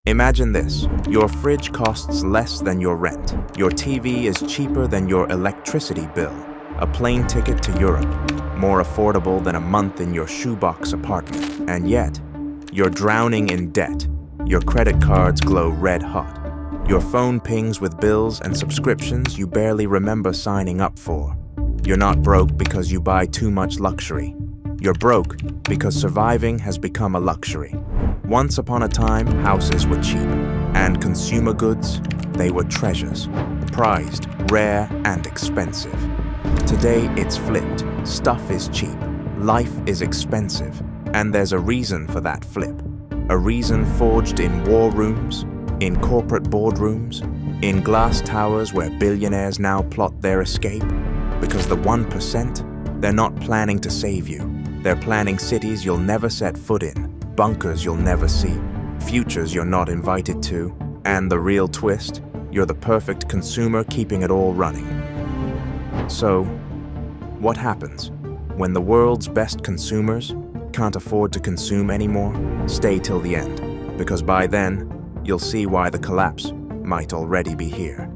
Imagine this. Your fridge costs less than your rent. Your TV is cheaper than your electricity bill. A plane ticket to Europe, more affordable than a month in your shoebox apartment. And yet, you're drowning in debt. Your credit cards glow red hot. Your phone pings with bills and subscriptions you barely remember signing up for. You're not broke because you buy too much luxury. You're broke because surviving has become a luxury. Once upon a time, houses were cheap, and consumer goods, they were treasures, prized, rare, and expensive. Today, it's flipped. Stuff is cheap, life is expensive, and there's a reason for that flip. A reason forged in war rooms, in corporate boardrooms, in glass towers where billionaires now plot their escape. Because the 1%, they're not planning to save you. They're planning cities you'll never set foot in, bunkers you'll never see, futures you're not invited to, and the real twist, you're the perfect consumer keeping it all running. So, what happens when the world's best consumers can't afford to consume anymore? Stay till the end, because by then, you'll see why the collapse might already be here.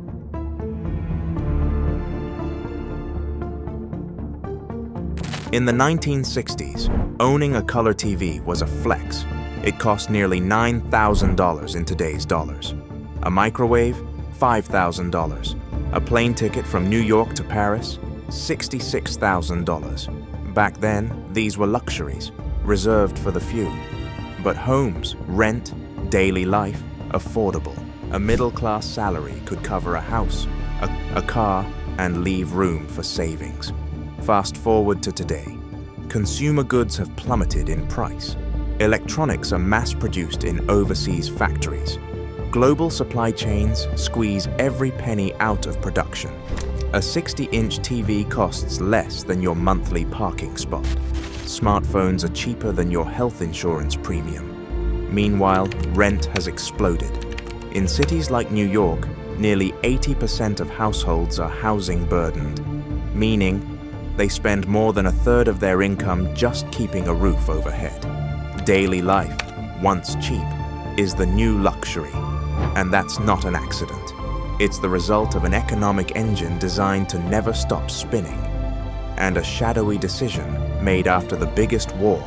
In the 1960s, owning a color TV was a flex. It cost nearly $9,000 in today's dollars. A microwave, $5,000. A plane ticket from New York to Paris, $66,000. Back then, these were luxuries, reserved for the few. But homes, rent, daily life, affordable. A middle-class salary could cover a house, a car, and leave room for savings. Fast forward to today. Consumer goods have plummeted in price. Electronics are mass-produced in overseas factories. Global supply chains squeeze every penny out of production. A 60-inch TV costs less than your monthly parking spot. Smartphones are cheaper than your health insurance premium. Meanwhile, rent has exploded. In cities like New York, nearly 80% of households are housing burdened, meaning they spend more than a third of their income just keeping a roof overhead. Daily life, once cheap, is the new luxury. And that's not an accident. It's the result of an economic engine designed to never stop spinning, and a shadowy decision made after the biggest war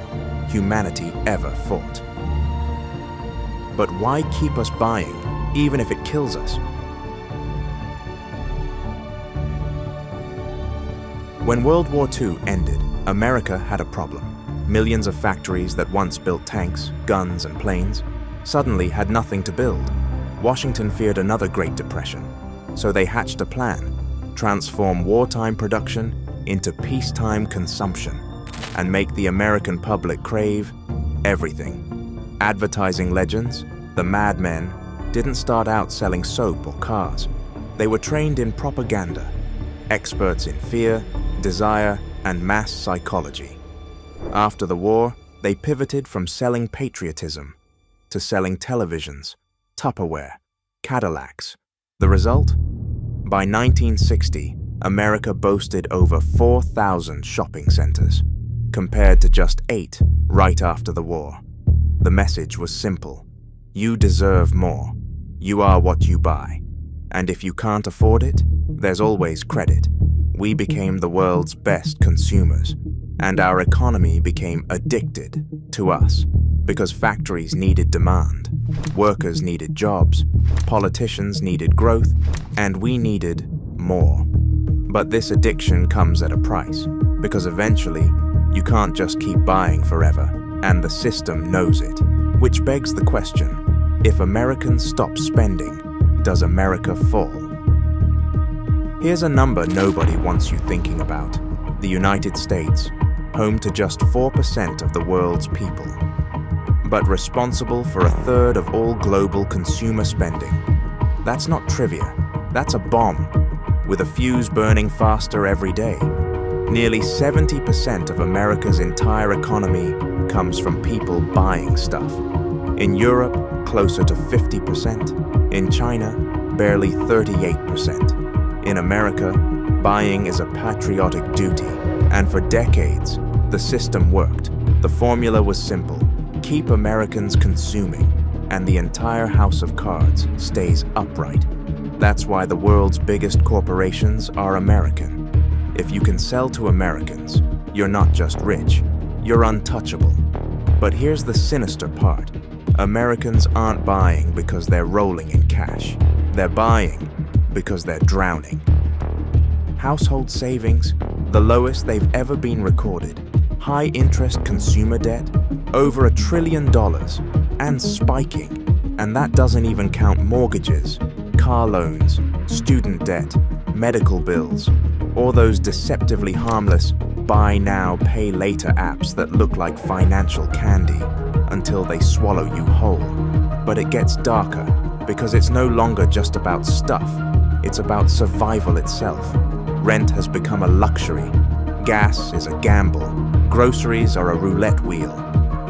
humanity ever fought. But why keep us buying, even if it kills us? When World War II ended, America had a problem. Millions of factories that once built tanks, guns, and planes suddenly had nothing to build. Washington feared another Great Depression, so they hatched a plan: transform wartime production into peacetime consumption and make the American public crave everything. Advertising legends, the Mad Men, didn't start out selling soap or cars. They were trained in propaganda, experts in fear, desire, and mass psychology. After the war, they pivoted from selling patriotism to selling televisions, Tupperware, Cadillacs. The result? By 1960, America boasted over 4,000 shopping centers, compared to just 8 right after the war. The message was simple: you deserve more. You are what you buy. And if you can't afford it, there's always credit. We became the world's best consumers, and our economy became addicted to us because factories needed demand, workers needed jobs, politicians needed growth, and we needed more. But this addiction comes at a price, because eventually you can't just keep buying forever, and the system knows it. Which begs the question: if Americans stop spending, does America fall? Here's a number nobody wants you thinking about. The United States, home to just 4% of the world's people, but responsible for a third of all global consumer spending. That's not trivia. That's a bomb, with a fuse burning faster every day. Nearly 70% of America's entire economy comes from people buying stuff. In Europe, closer to 50%. In China, barely 38%. In America, buying is a patriotic duty, and for decades, the system worked. The formula was simple: keep Americans consuming, and the entire house of cards stays upright. That's why the world's biggest corporations are American. If you can sell to Americans, you're not just rich, you're untouchable. But here's the sinister part. Americans aren't buying because they're rolling in cash. They're buying because they're drowning. Household savings, the lowest they've ever been recorded. High-interest consumer debt, over $1 trillion, and spiking. And that doesn't even count mortgages, car loans, student debt, medical bills, or those deceptively harmless buy now, pay later apps that look like financial candy until they swallow you whole. But it gets darker because it's no longer just about stuff, it's about survival itself. Rent has become a luxury, gas is a gamble, groceries are a roulette wheel.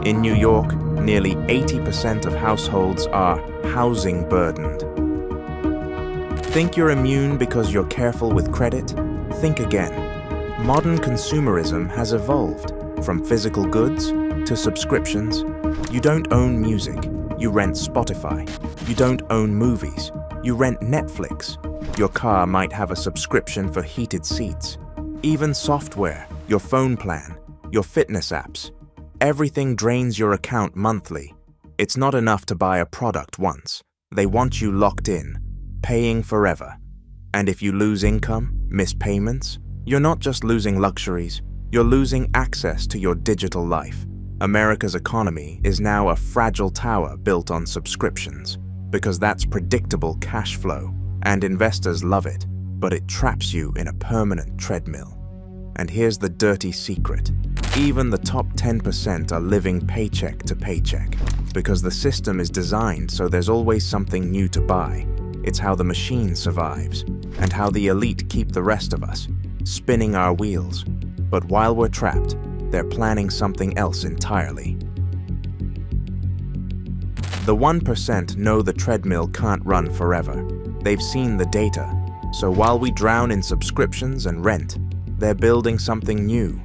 In New York, nearly 80% of households are housing burdened. Think you're immune because you're careful with credit? Think again. Modern consumerism has evolved from physical goods to subscriptions. You don't own music, you rent Spotify. You don't own movies, you rent Netflix. Your car might have a subscription for heated seats. Even software, your phone plan, your fitness apps. Everything drains your account monthly. It's not enough to buy a product once. They want you locked in, paying forever. And if you lose income, miss payments, you're not just losing luxuries, you're losing access to your digital life. America's economy is now a fragile tower built on subscriptions, because that's predictable cash flow, and investors love it, but it traps you in a permanent treadmill. And here's the dirty secret. Even the top 10% are living paycheck to paycheck, because the system is designed so there's always something new to buy. It's how the machine survives, and how the elite keep the rest of us, spinning our wheels. But while we're trapped, they're planning something else entirely. The 1% know the treadmill can't run forever. They've seen the data. So while we drown in subscriptions and rent, they're building something new.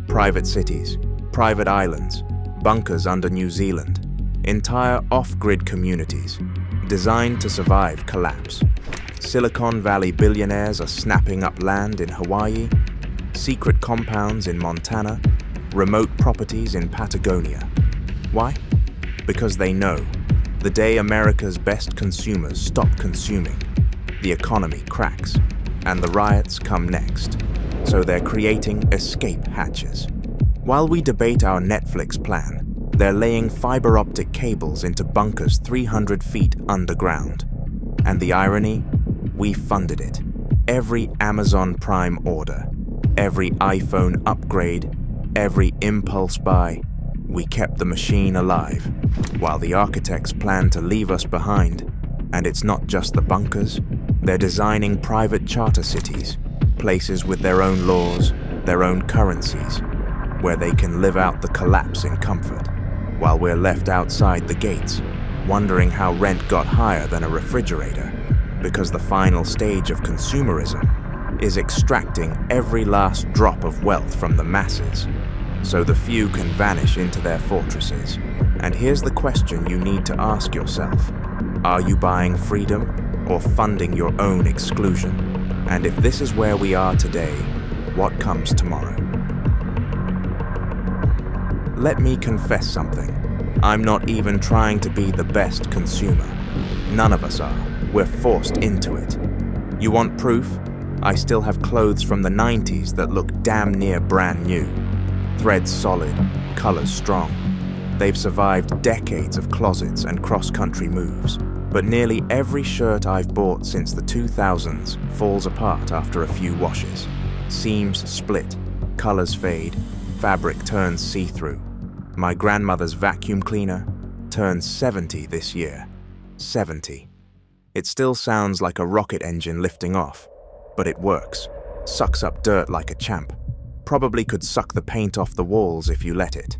Private cities, private islands, bunkers under New Zealand, entire off-grid communities, designed to survive collapse. Silicon Valley billionaires are snapping up land in Hawaii, secret compounds in Montana, remote properties in Patagonia. Why? Because they know the day America's best consumers stop consuming, the economy cracks, and the riots come next. So they're creating escape hatches. While we debate our Netflix plan, they're laying fiber optic cables into bunkers 300 feet underground. And the irony? We funded it. Every Amazon Prime order, every iPhone upgrade, every impulse buy, we kept the machine alive, while the architects plan to leave us behind. And it's not just the bunkers, they're designing private charter cities, places with their own laws, their own currencies, where they can live out the collapse in comfort, while we're left outside the gates, wondering how rent got higher than a refrigerator, because the final stage of consumerism is extracting every last drop of wealth from the masses, so the few can vanish into their fortresses. And here's the question you need to ask yourself. Are you buying freedom or funding your own exclusion? And if this is where we are today, what comes tomorrow? Let me confess something. I'm not even trying to be the best consumer. None of us are. We're forced into it. You want proof? I still have clothes from the 90s that look damn near brand new. Threads solid, colors strong. They've survived decades of closets and cross-country moves. But nearly every shirt I've bought since the 2000s falls apart after a few washes. Seams split, colors fade, fabric turns see-through. My grandmother's vacuum cleaner turns 70 this year. 70. It still sounds like a rocket engine lifting off, but it works. Sucks up dirt like a champ. Probably could suck the paint off the walls if you let it.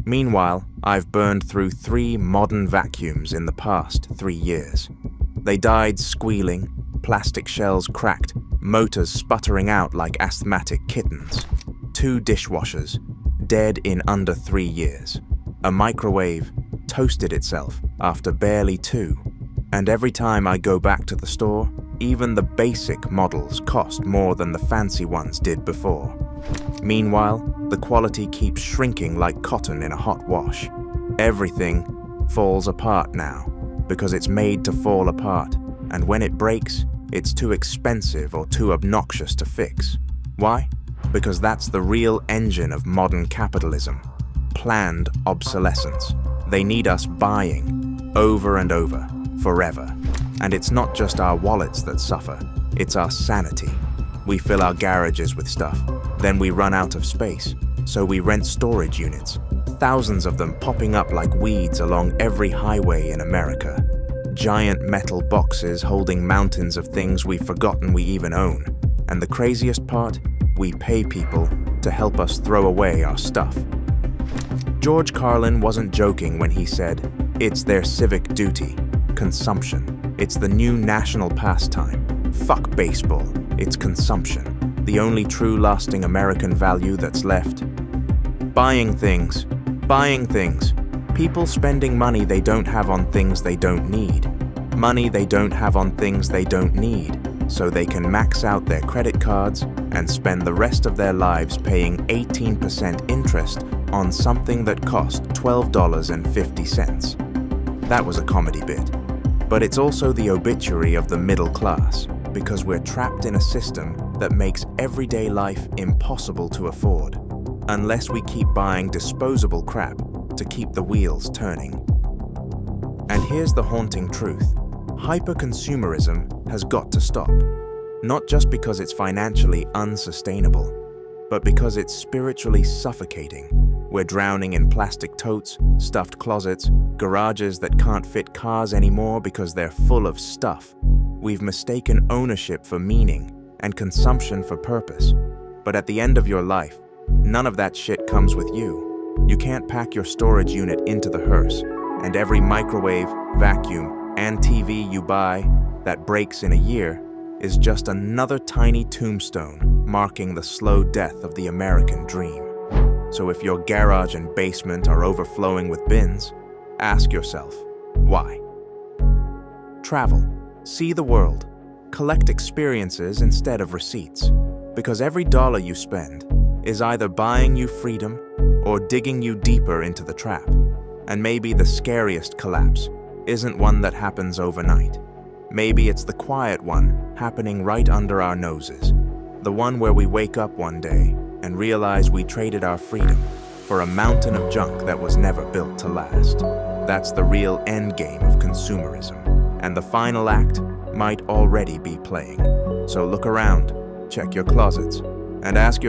Meanwhile, I've burned through 3 modern vacuums in the past 3 years. They died squealing, plastic shells cracked, motors sputtering out like asthmatic kittens. 2 dishwashers, dead in under 3 years. A microwave, toasted itself after barely 2. And every time I go back to the store, even the basic models cost more than the fancy ones did before. Meanwhile, the quality keeps shrinking like cotton in a hot wash. Everything falls apart now because it's made to fall apart, and when it breaks, it's too expensive or too obnoxious to fix. Why? Because that's the real engine of modern capitalism. Planned obsolescence. They need us buying over and over, forever. And it's not just our wallets that suffer, it's our sanity. We fill our garages with stuff, then we run out of space, so we rent storage units, thousands of them popping up like weeds along every highway in America. Giant metal boxes holding mountains of things we've forgotten we even own. And the craziest part? We pay people to help us throw away our stuff. George Carlin wasn't joking when he said, "It's their civic duty. Consumption. It's the new national pastime. Fuck baseball. It's consumption. The only true lasting American value that's left." Buying things. Buying things. People spending money they don't have on things they don't need. Money they don't have on things they don't need, so they can max out their credit cards and spend the rest of their lives paying 18% interest on something that cost $12.50. That was a comedy bit. But it's also the obituary of the middle class, because we're trapped in a system that makes everyday life impossible to afford, unless we keep buying disposable crap to keep the wheels turning. And here's the haunting truth. Hyper-consumerism has got to stop. Not just because it's financially unsustainable, but because it's spiritually suffocating. We're drowning in plastic totes, stuffed closets, garages that can't fit cars anymore because they're full of stuff. We've mistaken ownership for meaning and consumption for purpose. But at the end of your life, none of that shit comes with you. You can't pack your storage unit into the hearse, and every microwave, vacuum, and TV you buy that breaks in a year is just another tiny tombstone marking the slow death of the American dream. So if your garage and basement are overflowing with bins, ask yourself, why? Travel, see the world, collect experiences instead of receipts, because every dollar you spend is either buying you freedom or digging you deeper into the trap. And maybe the scariest collapse isn't one that happens overnight. Maybe it's the quiet one happening right under our noses. The one where we wake up one day and realize we traded our freedom for a mountain of junk that was never built to last. That's the real end game of consumerism. And the final act might already be playing. So look around, check your closets, and ask yourself,